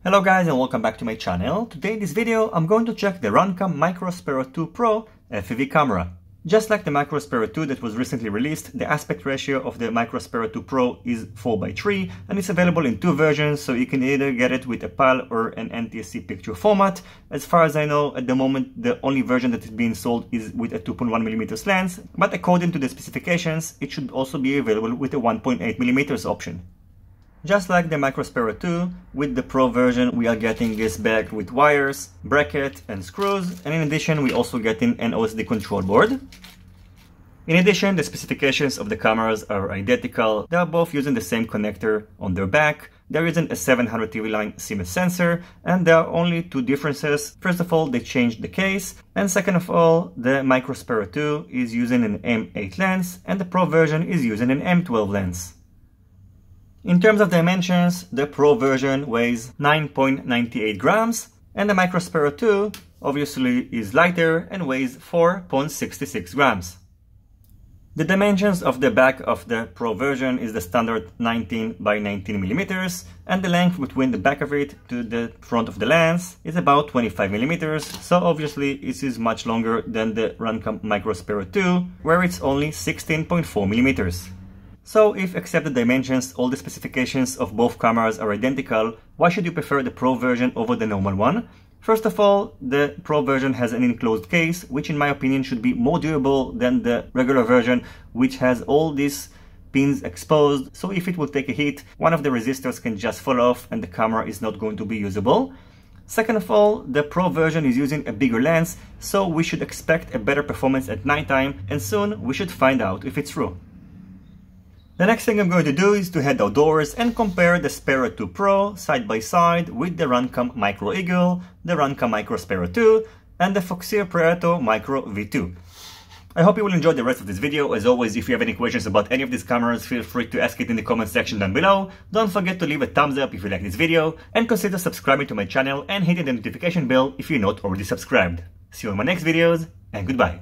Hello guys and welcome back to my channel. Today in this video I'm going to check the RunCam Micro Sparrow 2 Pro FPV camera. Just like the Micro Sparrow 2 that was recently released, the aspect ratio of the Micro Sparrow 2 Pro is 4:3 and it's available in two versions, so you can either get it with a PAL or an NTSC picture format. As far as I know, at the moment the only version that is being sold is with a 2.1mm lens, but according to the specifications it should also be available with a 1.8mm option. Just like the Micro Sparrow 2, with the Pro version we are getting this bag with wires, bracket and screws, and in addition we also getting an OSD control board. In addition, the specifications of the cameras are identical. They are both using the same connector on their back. There isn't a 700 TV line CMOS sensor, and there are only two differences. First of all, they changed the case, and second of all, the Micro Sparrow 2 is using an M8 lens and the Pro version is using an M12 lens. In terms of dimensions, the Pro version weighs 9.98 grams and the Micro Sparrow 2 obviously is lighter and weighs 4.66 grams. The dimensions of the back of the Pro version is the standard 19 by 19 millimeters, and the length between the back of it to the front of the lens is about 25 millimeters, so obviously this is much longer than the RunCam Micro Sparrow 2, where it's only 16.4 millimeters. So if accepted dimensions, all the specifications of both cameras are identical, why should you prefer the Pro version over the normal one? First of all, the Pro version has an enclosed case, which in my opinion should be more durable than the regular version, which has all these pins exposed, so if it will take a hit, one of the resistors can just fall off and the camera is not going to be usable. Second of all, the Pro version is using a bigger lens, so we should expect a better performance at nighttime, and soon we should find out if it's true. The next thing I'm going to do is to head outdoors and compare the Sparrow 2 Pro side by side with the RunCam Micro Eagle, the RunCam Micro Sparrow 2, and the Foxeer Predator Micro V2. I hope you will enjoy the rest of this video. As always, if you have any questions about any of these cameras, feel free to ask it in the comment section down below. Don't forget to leave a thumbs up if you like this video, and consider subscribing to my channel and hitting the notification bell if you're not already subscribed. See you in my next videos, and goodbye.